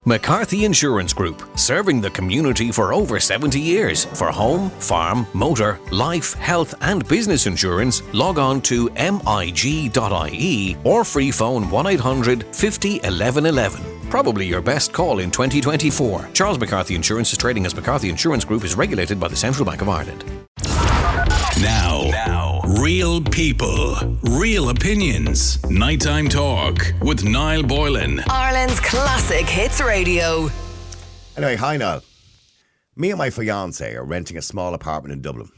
McCarthy Insurance Group, serving the community for over 70 years. For home, farm, motor, life, health and business insurance, log on to mig.ie or free phone 1800 50 11 11. Probably your best call in 2024. Charles McCarthy Insurance is trading as McCarthy Insurance Group, is regulated by the Central Bank of Ireland. Now, real people, real opinions. Nighttime Talk with Niall Boylan. Ireland's classic hits radio. Anyway, hi Niall. Me and my fiancée are renting a small apartment in Dublin.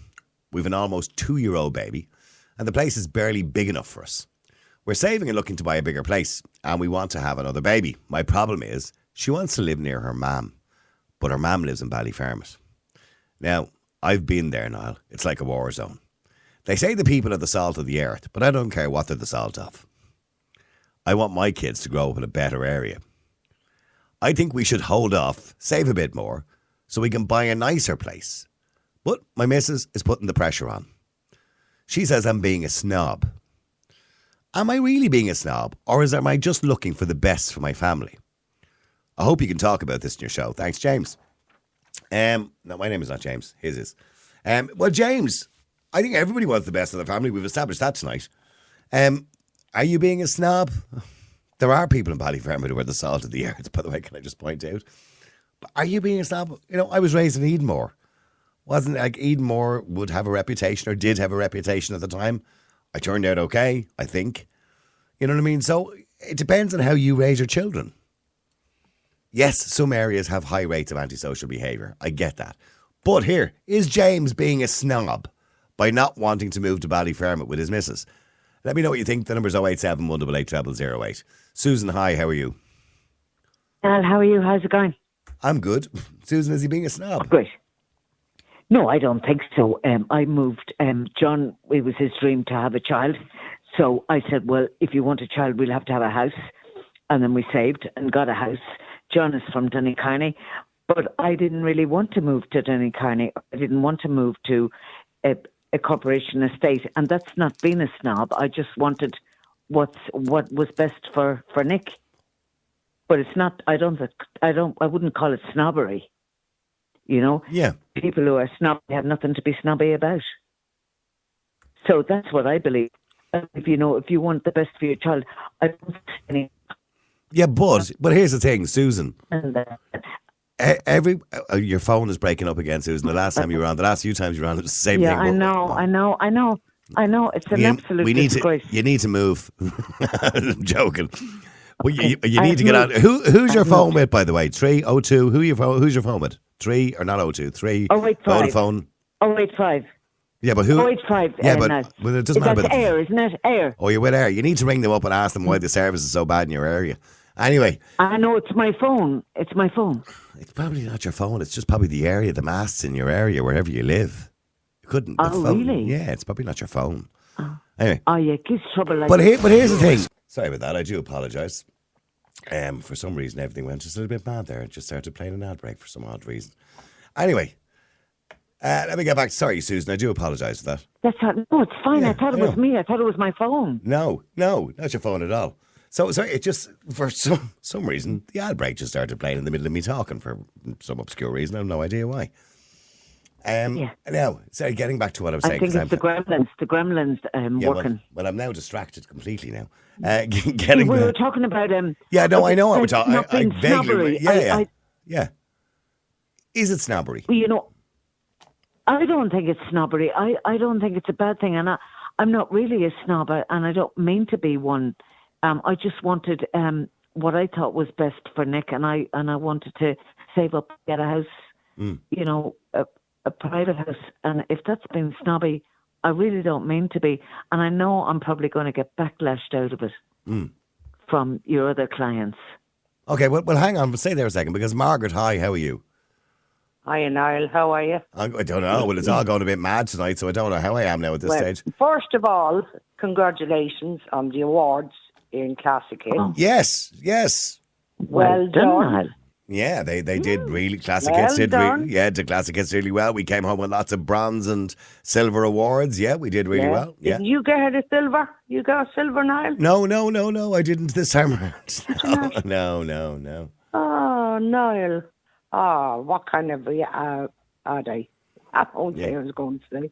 We've an almost 2-year-old baby, and the place is barely big enough for us. We're saving and looking to buy a bigger place, and we want to have another baby. My problem is, she wants to live near her mam, but her mam lives in Ballyfermot. Now, I've been there, Niall. It's like a war zone. They say the people are the salt of the earth, but I don't care what they're the salt of. I want my kids to grow up in a better area. I think we should hold off, save a bit more, so we can buy a nicer place. But my missus is putting the pressure on. She says I'm being a snob. Am I really being a snob, or am I just looking for the best for my family? I hope you can talk about this in your show. Thanks, James. No, my name is not James. His is. Well, James, I think everybody wants the best of their family. We've established that tonight. Are you being a snob? There are people in Ballyfermot who are the salt of the earth, by the way, can I just point out? But are you being a snob? You know, I was raised in Edenmore. Wasn't like Edenmore would have a reputation, or did have a reputation at the time. I turned out okay, I think. You know what I mean? So it depends on how you raise your children. Yes, some areas have high rates of antisocial behaviour. I get that. But here, is James being a snob by not wanting to move to Ballyfermot with his missus? Let me know what you think. The number's 087 188 0008. Susan, hi, how are you? Al, how are you? How's it going? I'm good. Susan, is he being a snob? Great. No, I don't think so. I moved, John, it was his dream to have a child. So I said, well, if you want a child, we'll have to have a house. And then we saved and got a house. John is from Donecarney, but I didn't really want to move to Donecarney. I didn't want to move to a corporation estate, and that's not being a snob. I just wanted what was best for Nick. But it's not. I wouldn't call it snobbery. You know, yeah. People who are snobby have nothing to be snobby about. So that's what I believe. If you want the best for your child, I don't see any. Yeah, but here's the thing, Susan. Your phone is breaking up again, Susan. The last time you were on, the last few times you were on, it was the same thing. Yeah, I know. It's an absolute disgrace. You need to move. I'm joking. Well, you need to get out. Who's your phone with, by the way? 302. Who's your phone with? 3 or not 02? 3. 085. Vodafone. 085. Yeah, but who? 085. Yeah, but it doesn't matter. That's Air, isn't it? Air. Oh, you're with Air. You need to ring them up and ask them why the service is so bad in your area. Anyway. I know, it's my phone. It's probably not your phone. It's just probably the area, the masts in your area, wherever you live. You couldn't. Oh, really? Yeah, it's probably not your phone. Oh. Anyway. Oh, yeah, gives trouble. But here's the thing. Sorry about that. I do apologise. For some reason, everything went just a little bit mad there. It just started playing an ad break for some odd reason. Anyway. Let me get back. Sorry, Susan. I do apologise for that. No, it's fine. Yeah, I thought it was me. I thought it was my phone. No, not your phone at all. So it just, for some reason, the ad break just started playing in the middle of me talking for some obscure reason. I have no idea why. Now, so getting back to what I was saying. I think it's the gremlins working. Well, I'm now distracted completely now. We were talking about... yeah, no, I know what we're talking about. I vaguely... Snobbery. Yeah. Is it snobbery? Well, you know, I don't think it's snobbery. I don't think it's a bad thing. And I'm not really a snob, and I don't mean to be one. I just wanted what I thought was best for Nick, and I wanted to save up, get a house, you know, a private house. And if that's been snobby, I really don't mean to be. And I know I'm probably going to get backlashed out of it from your other clients. Okay, well, hang on. Stay there a second, because Margaret, hi, how are you? Hi, Niall. How are you? I don't know. Well, it's all going a bit mad tonight, so I don't know how I am now at this stage. First of all, congratulations on the awards in Classic Hits. Oh. Yes. Well done. Yeah, they did really. Classic Hits did really. Yeah, the Classic Hits really well. We came home with lots of bronze and silver awards. Yeah, we did really well. Yeah. Didn't you get a silver? You got a silver, Niall? No. I didn't this time around. No. Oh, Oh, Niall. Oh, what kind of are they? I won't say I was going to say.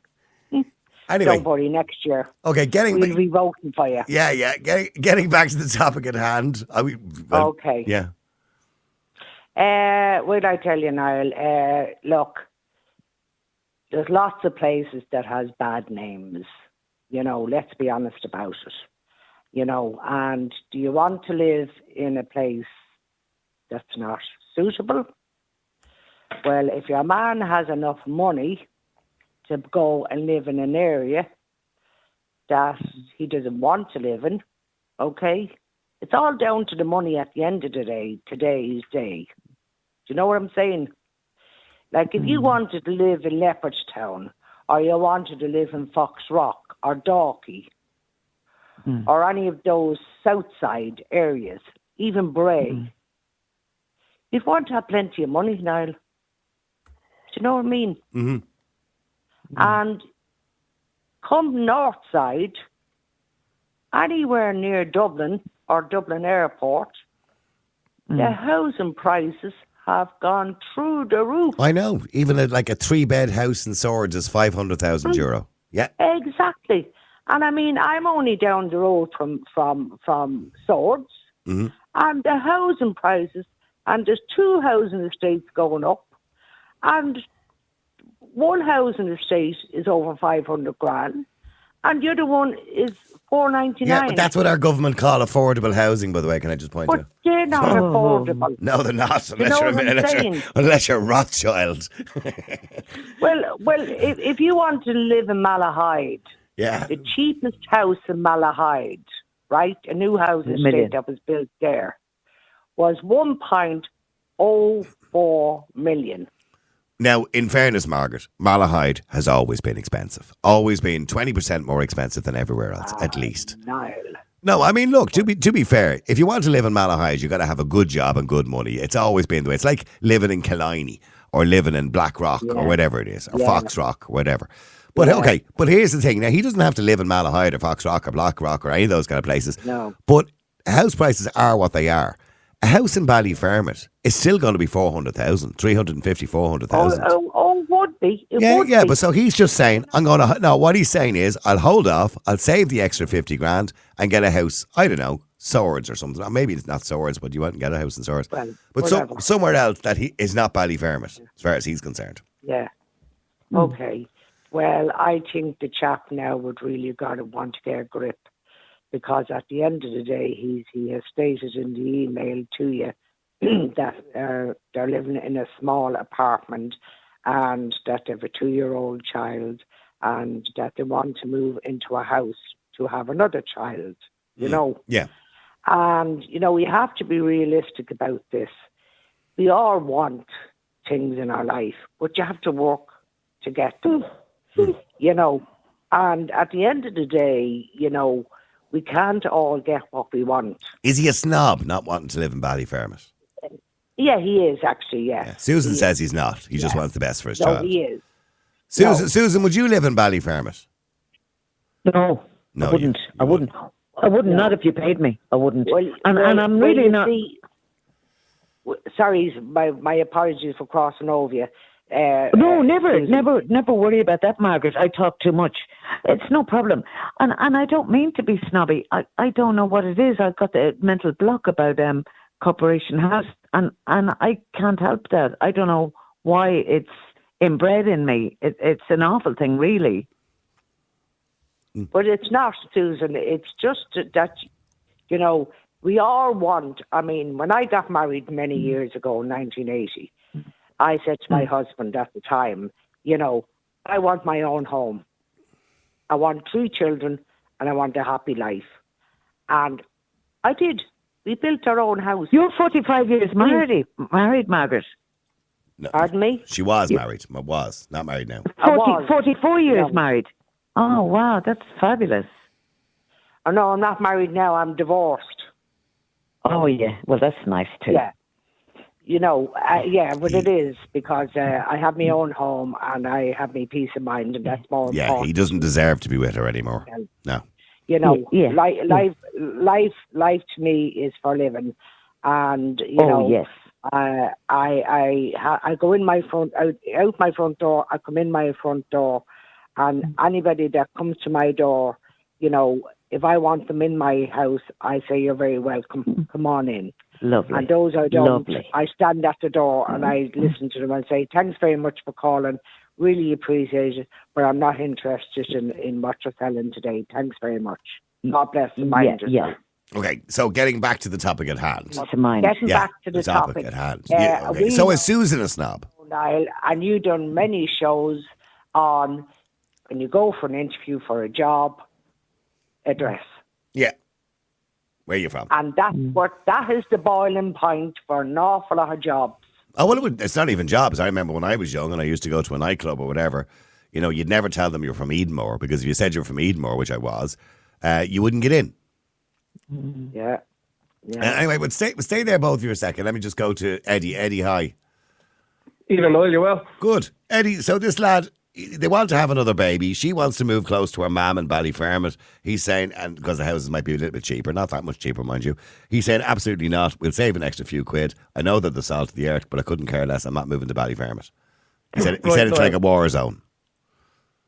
Anyway. Don't worry, next year. Okay, we'll be voting for you. Yeah. Getting back to the topic at hand. Okay. Yeah. What did I tell you, Niall? Look, there's lots of places that has bad names. Let's be honest about it. And do you want to live in a place that's not suitable? Well, if your man has enough money to go and live in an area that he doesn't want to live in, okay? It's all down to the money at the end of the day, today's day. Do you know what I'm saying? Like, if you wanted to live in Leopardstown, or you wanted to live in Foxrock, or Dalkey, or any of those south side areas, even Bray, you'd want to have plenty of money, Niall. Do you know what I mean? Mm-hmm. And come north side, anywhere near Dublin or Dublin Airport, the housing prices have gone through the roof. I know. Even a 3-bed house in Swords is €500,000. Yeah. Exactly. And I mean, I'm only down the road from Swords, and the housing prices, and there's 2 housing estates going up, and one housing estate is over 500 grand, and the other one is 499. Yeah, but that's what our government call affordable housing, by the way. Can I just point out? But they're not affordable. No, they're not. Unless you're Rothschild. well, if you want to live in Malahide, the cheapest house in Malahide, right, a new housing estate that was built there, was 1.04 million. Now, in fairness, Margaret, Malahide has always been expensive. Always been 20% more expensive than everywhere else, at least. Niall. No, I mean, look, to be fair, if you want to live in Malahide, you've got to have a good job and good money. It's always been the way. It's like living in Killiney or living in Blackrock or whatever it is, or Foxrock or whatever. But okay, but here's the thing. Now, he doesn't have to live in Malahide or Foxrock or Blackrock or any of those kind of places. No. But house prices are what they are. A house in Ballyfermot is still going to be 400,000, 350, 400,000. Would be. It would be. But so he's just saying, what he's saying is, I'll hold off, I'll save the extra 50 grand and get a house, I don't know, Swords or something. Or maybe it's not Swords, but you won't get a house in Swords. Well, but somewhere else that he is not Ballyfermot, as far as he's concerned. Yeah. Okay. Well, I think the chap now would really want to get a grip. Because at the end of the day, he has stated in the email to you that they're living in a small apartment and that they have a 2-year-old child and that they want to move into a house to have another child, you know. Yeah. And, we have to be realistic about this. We all want things in our life, but you have to work to get them, And at the end of the day, we can't all get what we want. Is he a snob not wanting to live in Ballyfermot? Yeah, he is actually, yeah. Susan says he's not. He just wants the best for his child. No, he is. Susan, would you live in Ballyfermot? No, I wouldn't. I wouldn't. Not if you paid me. I wouldn't. And I'm really not... Sorry, my apologies for crossing over you. No, never worry about that, Margaret. I talk too much. It's no problem. And I don't mean to be snobby. I don't know what it is. I've got the mental block about Corporation House, and I can't help that. I don't know why it's inbred in me. It's an awful thing, really. But it's not, Susan. It's just that, we all want... I mean, when I got married many years ago in 1980... I said to my husband at the time, I want my own home. I want 3 children and I want a happy life. And I did. We built our own house. You're 45 years married, Margaret. No, pardon me? She was married. Was. Not married now. 44 years married. Oh, wow. That's fabulous. Oh, no, I'm not married now. I'm divorced. Oh, yeah. Well, that's nice too. Yeah. But it is because I have my own home and I have my peace of mind, and that's more important. Yeah, he doesn't deserve to be with her anymore. No. Life to me is for living, and I go in my out my front door. I come in my front door, and anybody that comes to my door, you know, if I want them in my house, I say you're very welcome. Come on in. Lovely. And those I don't, Lovely. I stand at the door and I listen to them and say, thanks very much for calling. Really appreciate it, but I'm not interested in what you're selling today. Thanks very much. God bless the mind yourself. Yeah. Okay, so getting back to the topic at hand. To mind. Getting back to the topic at hand. Yeah, okay. So is Susan a snob? Niall, and you've done many shows on when you go for an interview for a job, address. Yeah. Where are you from? And that is the boiling point for an awful lot of jobs. Oh, well, it's not even jobs. I remember when I was young and I used to go to a nightclub or whatever, you know, you'd never tell them you're from Edenmore, because if you said you're from Edenmore, which I was, you wouldn't get in. Yeah. Anyway, but stay there both of you a second. Let me just go to Eddie. Eddie, hi. Even though you well. Good. Eddie, so this lad, they want to have another baby. She wants to move close to her mum in Ballyfermot. He's saying, and because the houses might be a little bit cheaper, not that much cheaper, mind you. He's saying, absolutely not. We'll save an extra few quid. I know they're the salt of the earth, but I couldn't care less. I'm not moving to Ballyfermot. He said it's like a war zone.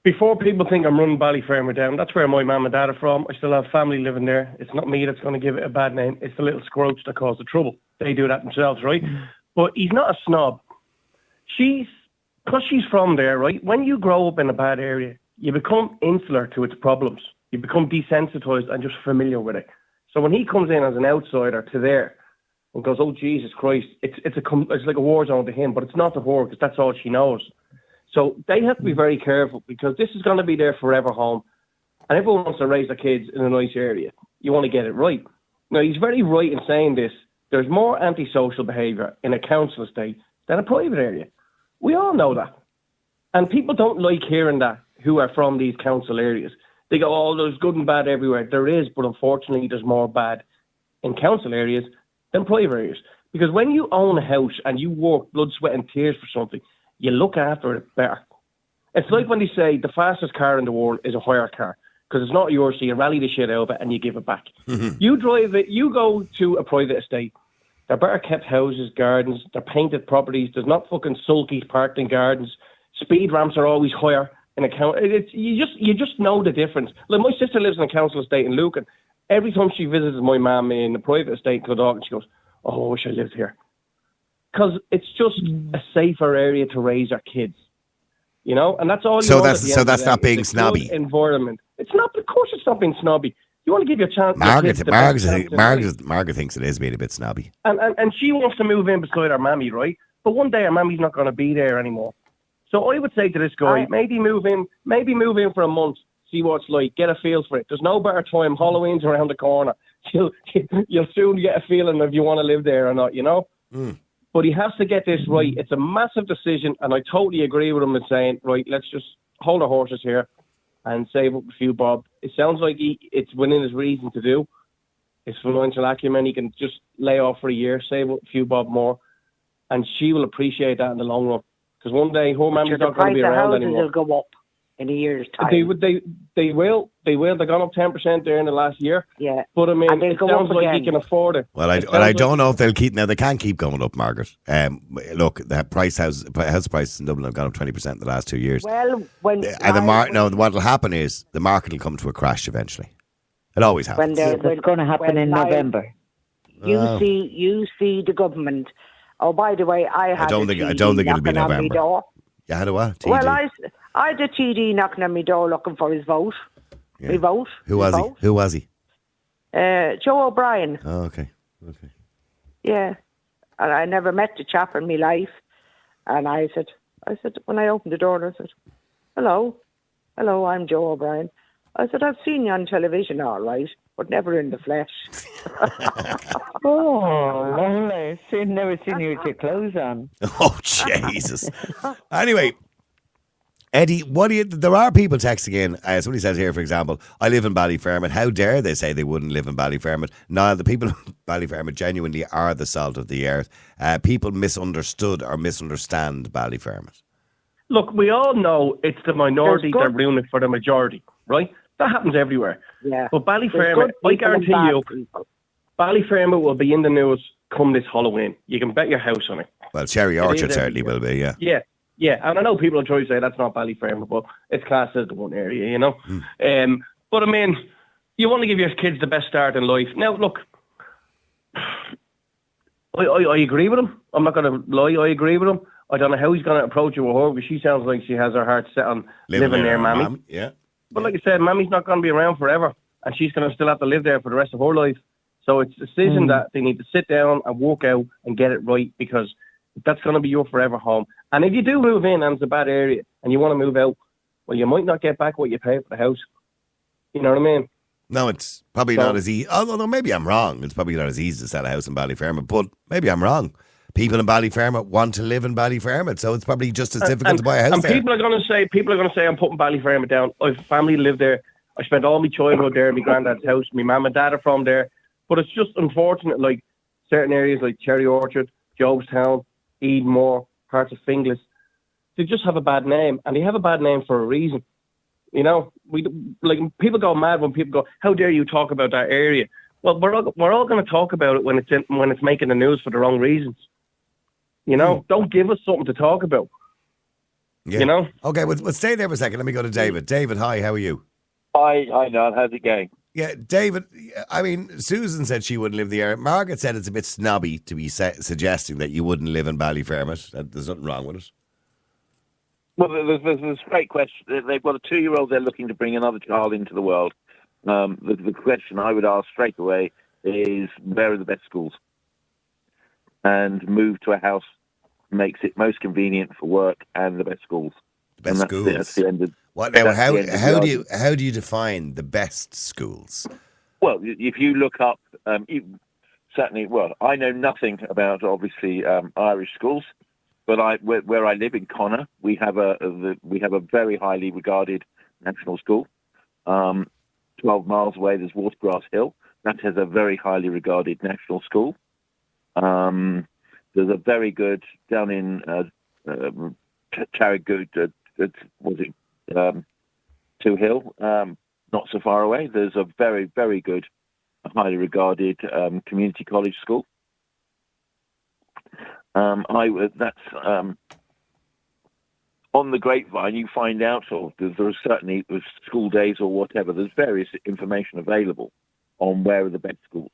Before people think I'm running Ballyfermot down, that's where my mum and dad are from. I still have family living there. It's not me that's going to give it a bad name. It's the little scroach that caused the trouble. They do that themselves, right? But he's not a snob. Because she's from there, right? When you grow up in a bad area, you become insular to its problems. You become desensitized and just familiar with it. So when he comes in as an outsider to there and goes, oh, Jesus Christ, it's like a war zone to him, but it's not to her because that's all she knows. So they have to be very careful because this is going to be their forever home. And everyone wants to raise their kids in a nice area. You want to get it right. Now, he's very right in saying this. There's more antisocial behaviour in a council estate than a private area. We all know that. And people don't like hearing that, who are from these council areas. They go, oh, there's good and bad everywhere. There is, but unfortunately there's more bad in council areas than private areas. Because when you own a house and you work blood, sweat and tears for something, you look after it better. It's like when they say the fastest car in the world is a hire car, because it's not yours, so you rally the shit out of it and you give it back. You drive it, you go to a private estate. They're better kept houses, gardens, they're painted properties. There's not fucking sulkies parked in gardens. Speed ramps are always higher in a council. You just know the difference. Like my sister lives in a council estate in Lucan. Every time she visits my mum in a private estate in Clondalkin, she goes, oh, I wish I lived here. Because it's just a safer area to raise our kids. You know? And that's all you want. So that's not being snobby. Environment. It's not, of course it's not being snobby. You want to give your chance. Margaret thinks it is being a bit snobby. And she wants to move in beside her mammy, right? But one day her mammy's not going to be there anymore. So I would say to this guy, maybe move in for a month, see what it's like, get a feel for it. There's no better time. Halloween's around the corner. You'll soon get a feeling if you want to live there or not, you know? But he has to get this right. It's a massive decision, and I totally agree with him in saying, right, let's just hold our horses here and save up a few bob. It sounds like it's within his reason to do. His financial acumen, he can just lay off for a year, save up a few bob more, and she will appreciate that in the long run. Because one day her mammy's not going to be around anymore. The price of houses will go up in a year's time. They will. They've gone up 10% there in the last year. Yeah. But I mean, it sounds like he can afford it. Well, I don't know if they'll keep. Now, they can't keep going up, Margaret. Look, the house prices in Dublin have gone up 20% in the last 2 years. Well, what will happen is the market will come to a crash eventually. It always happens. It's going to happen in November. You see the government. Oh, by the way, I don't think it'll be November. You had a what? TD? Well, I had a TD knocking on my door looking for his vote. Yeah. My vote. Who was he? Joe O'Brien. Oh, okay. Yeah, and I never met the chap in my life. And I said, when I opened the door, I said, hello, I'm Joe O'Brien. I said, I've seen you on television, all right, but never in the flesh. Oh, lovely. Never seen you with your clothes on. Oh, Jesus. Anyway, Eddie, there are people texting in. Somebody says here, for example, I live in Ballyfermot. How dare they say they wouldn't live in Ballyfermot? Now, the people in Ballyfermot genuinely are the salt of the earth. People misunderstood or misunderstand Ballyfermot. Look, we all know it's the minority that ruin it for the majority, right? That happens everywhere. Yeah. But Ballyfermot, I guarantee you, Ballyfermot will be in the news come this Halloween. You can bet your house on it. Well, Cherry Orchard certainly will be, yeah. Yeah, and I know people will try to say that's not Ballyfermot, but it's classed as the one area, you know. But I mean, you want to give your kids the best start in life. Now, look, I agree with him. I'm not going to lie, I agree with him. I don't know how he's going to approach it with her, because she sounds like she has her heart set on living near Mammy. Yeah. But like I said, Mammy's not going to be around forever, and she's going to still have to live there for the rest of her life. So it's a decision that they need to sit down and work out and get it right, because that's going to be your forever home. And if you do move in and it's a bad area and you want to move out, well, you might not get back what you paid for the house. You know what I mean? No, it's probably not as easy. Although maybe I'm wrong. It's probably not as easy to sell a house in Ballyfermot, but maybe I'm wrong. People in Ballyfermot want to live in Ballyfermot, so it's probably just as difficult to buy a house there. And people are going to say I'm putting Ballyfermot down. I have family who live there. I spent all my childhood there, my granddad's house. My mum and dad are from there. But it's just unfortunate, like certain areas like Cherry Orchard, Jobestown, Edenmore, parts of Finglas, they just have a bad name, and they have a bad name for a reason. You know, people go mad when people go, "How dare you talk about that area?" Well, we're all going to talk about it when it's making the news for the wrong reasons. You know, don't give us something to talk about. Yeah. You know. Okay, we'll stay there for a second. Let me go to David. David, hi. How are you? Hi, Niall. How's it going? Yeah, David, I mean, Susan said she wouldn't live in the area. Margaret said it's a bit snobby to be suggesting that you wouldn't live in Ballyfermot. There's nothing wrong with it. Well, there's a great question. They've got a 2-year-old they're looking to bring another child into the world. The question I would ask straight away is, where are the best schools? And move to a house makes it most convenient for work and the best schools. The best schools? That's the end of... What, now, how do you define the best schools? Well, if you look up, certainly, well, I know nothing about obviously Irish schools, but where I live in Connor, we have a very highly regarded national school. 12 miles away, there's Watergrass Hill. That has a very highly regarded national school. There's a very good down in Charriggood, Two Hill, not so far away. There's a very, very good, highly regarded community college school. That's on the grapevine. You find out, or there are certainly with school days or whatever. There's various information available on where are the best schools.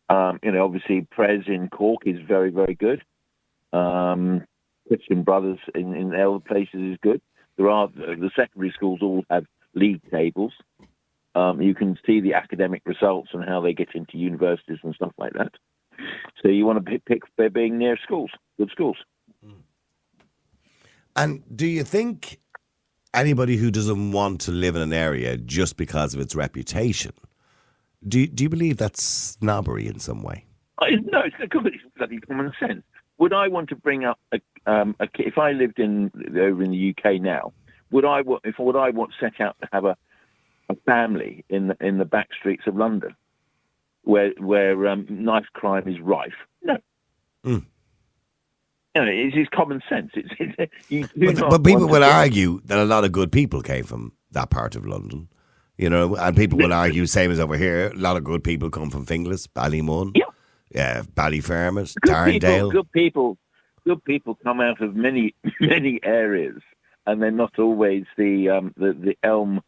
Obviously, Pres in Cork is very, very good. Christian Brothers in other places is good. There are the secondary schools all have league tables. You can see the academic results and how they get into universities and stuff like that. So you want to pick being near schools, good schools. And do you think anybody who doesn't want to live in an area just because of its reputation, do you believe that's snobbery in some way? No, it's bloody common sense. Would I want to bring up a kid, if I lived over in the UK now? Would I want set out to have a family in the back streets of London, where knife crime is rife? No. It's common sense. But people will argue that a lot of good people came from that part of London, and people will argue, same as over here, a lot of good people come from Finglas, Ballymun, Ballyfermot, Tarndale. Good people come out of many many areas, and they're not always the elm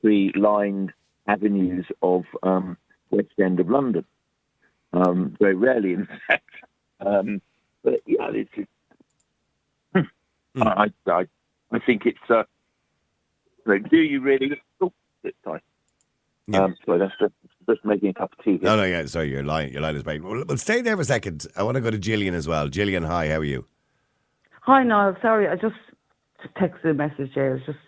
tree lined avenues of West End of London. Very rarely, in fact. But yeah, I think it's. Do you really? Oh, sorry. Yeah. So that's just making a cup of tea here. No, yeah, sorry, your line is breaking. Well, stay there for a second. I want to go to Gillian as well. Gillian, hi, how are you? Hi, Niall. Sorry, I just texted a message there. It's just,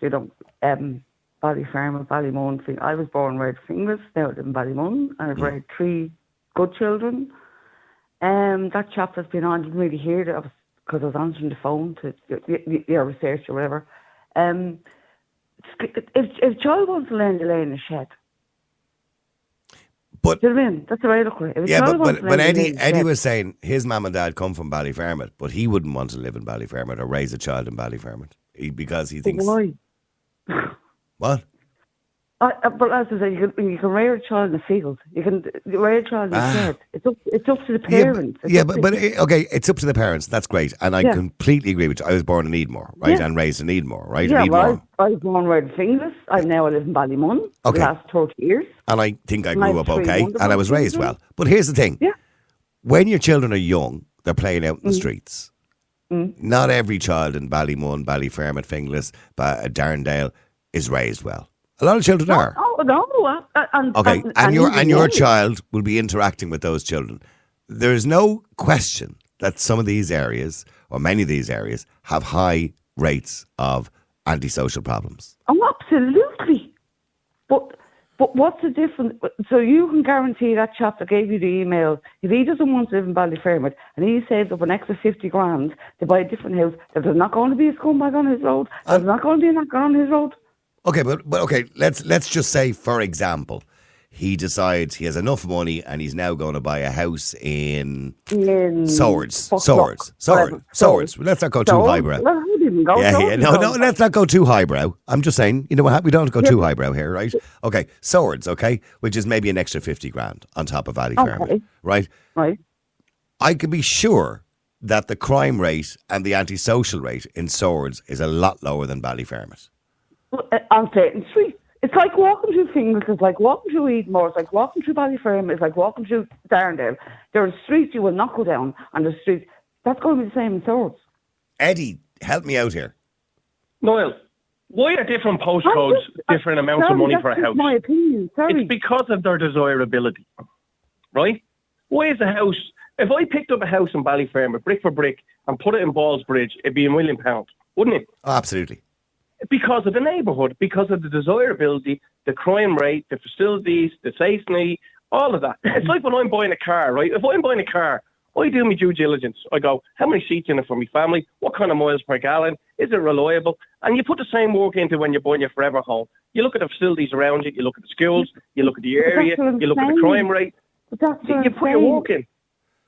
Ballyfermot, Ballymun thing. I was born right in Finglas, now I live in Ballymun, and I've raised 3 good children. That chap that's been on, didn't really hear it because I was answering the phone to your research or whatever. If a child wants to learn to lay in a shed, but do you know what I mean? That's the way I look at it. But Eddie was saying his mum and dad come from Ballyfermot, but he wouldn't want to live in Ballyfermot or raise a child in Ballyfermot because he thinks. Why? What? But as I say, you can rear a child in the field. You can rear a child in the shed. It's up to the parents. Okay, it's up to the parents. That's great, and I completely agree with you. I was born in Edinmore, right, and raised in Edinmore, right. Yeah, Edinmore. I was born right in Finglas. I live in Ballymun for the last 30 years. And I think I grew up okay, and I was raised well. But here's the thing: when your children are young, they're playing out in the streets. Not every child in Ballymun, Ballyfermot, Finglas, Darndale is raised well. A lot of children are. Oh no! And your child will be interacting with those children. There is no question that some of these areas, or many of these areas, have high rates of antisocial problems. Oh, absolutely. But what's the difference? So you can guarantee that chap that gave you the email, if he doesn't want to live in Ballyfermot and he saved up an extra 50 grand to buy a different house, that there's not going to be a scumbag on his road. There's not going to be a knocker on his road. Okay, but okay, let's just say, for example, he decides he has enough money and he's now going to buy a house in Swords. Let's not go too highbrow. Well, who didn't go? No, let's not go too highbrow. I'm just saying, we don't have to go too highbrow here, right? Okay, Swords, okay, which is maybe an extra 50 grand on top of Ballyfermot, right? Right. I can be sure that the crime rate and the antisocial rate in Swords is a lot lower than Ballyfermot. On certain streets. It's like walking through Finglas, it's like walking through Edinmore, it's like walking through Ballyfermot, it's like walking through Darndale. There are streets you will not go down, and the streets, that's going to be the same in Swords. Eddie, help me out here. Noel, why are different postcodes different amounts of money for a house? That's my opinion, sorry. It's because of their desirability, right? Why is a house, if I picked up a house in Ballyfermot, brick for brick, and put it in Ballsbridge, it'd be £1 million, wouldn't it? Oh, absolutely. Because of the neighbourhood, because of the desirability, the crime rate, the facilities, the safety, all of that. It's like when I'm buying a car, right? If I'm buying a car, I do my due diligence. I go, how many seats in it for my family? What kind of miles per gallon? Is it reliable? And you put the same work into when you're buying your forever home. You look at the facilities around you, you look at the schools, you look at the area, you look at the crime rate. You put your work in.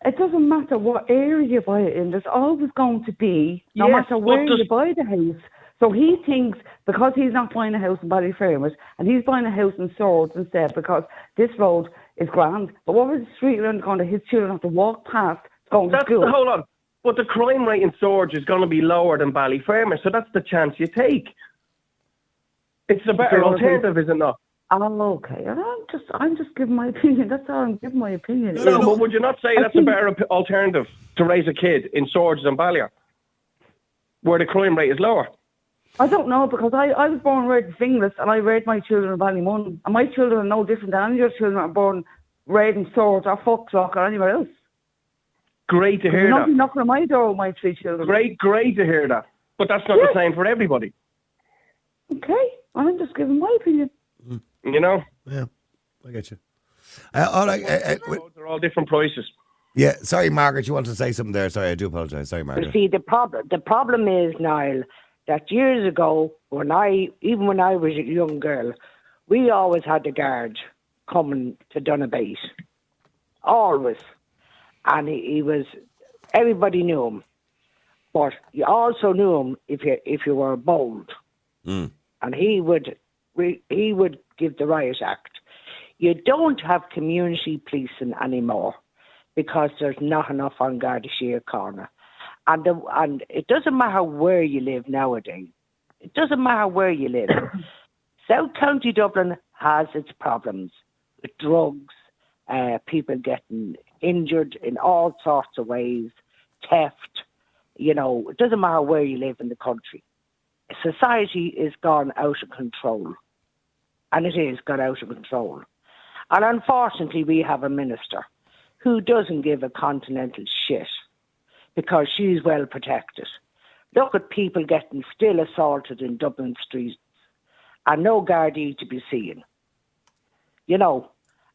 It doesn't matter what area you buy it in. There's always going to be, no matter where you buy the house. So he thinks, because he's not buying a house in Ballyfermot and he's buying a house in Swords instead, because this road is grand. But what was the street around the corner his children have to walk past going to school? Hold on. But the crime rate in Swords is going to be lower than Ballyfermot, so that's the chance you take. It's a better alternative, is it not? Oh, okay. I'm just giving my opinion. That's all. I'm giving my opinion. No, but would you not say that's a better alternative to raise a kid in Swords than Ballier, where the crime rate is lower? I don't know, because I was born raised in Finglas and I raised my children in Ballymun, and my children are no different than any other children that are born raised in Swords or Foxrock or anywhere else. Great to hear that. Nothing knocking on my door with my 3 children. Great to hear that. But that's not the same for everybody. Okay, I'm just giving my opinion. You know? Yeah, I get you. All right, they're all different prices. Yeah, sorry, Margaret, you want to say something there? Sorry, I do apologise. Sorry, Margaret. You see, the problem is, Niall, that years ago, when I was a young girl, we always had the guard coming to Donabate. Always. And he was, everybody knew him. But you also knew him if you were bold. And he would give the riot act. You don't have community policing anymore because there's not enough on Garda Síochána Corner. And it doesn't matter where you live nowadays. It doesn't matter where you live. South County Dublin has its problems with drugs, people getting injured in all sorts of ways, theft. You know, it doesn't matter where you live in the country. Society is gone out of control. And it is gone out of control. And unfortunately, we have a minister who doesn't give a continental shit because she's well protected. Look at people getting still assaulted in Dublin streets and no Gardaí to be seen. You know,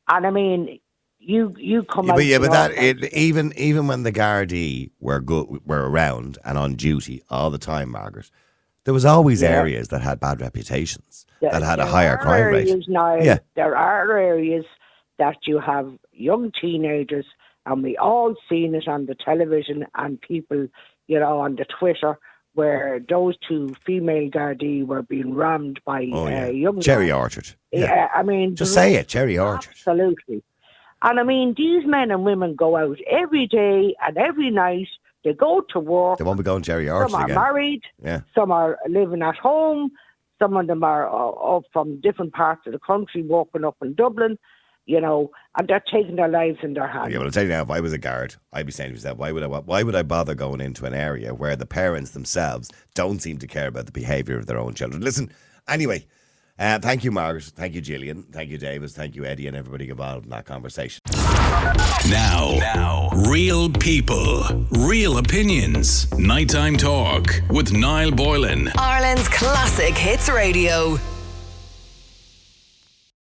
and I mean, you come out... Yeah, but that even when the Gardaí were around and on duty all the time, Margaret, there was always areas that had bad reputations, that had a higher crime rate. Now, there are areas that you have young teenagers, and we all seen it on the television and people, you know, on the Twitter, where those two female Gardaí were being rammed by young Cherry lads. Orchard. Yeah, I mean, Just say it, Cherry Orchard. Absolutely. And I mean, these men and women go out every day and every night. They go to work. They won't be going Cherry Orchard Some are again. married. Yeah. Some are living at home. Some of them are up from different parts of the country, walking up in Dublin, you know, and they're taking their lives in their hands. Yeah, well, I'll tell you now, if I was a guard, I'd be saying to myself, why would I bother going into an area where the parents themselves don't seem to care about the behaviour of their own children? Listen, anyway, thank you, Margaret. Thank you, Gillian. Thank you, Davis. Thank you, Eddie, and everybody involved in that conversation. Now, real people, real opinions. Nighttime Talk with Niall Boylan. Ireland's classic hits radio.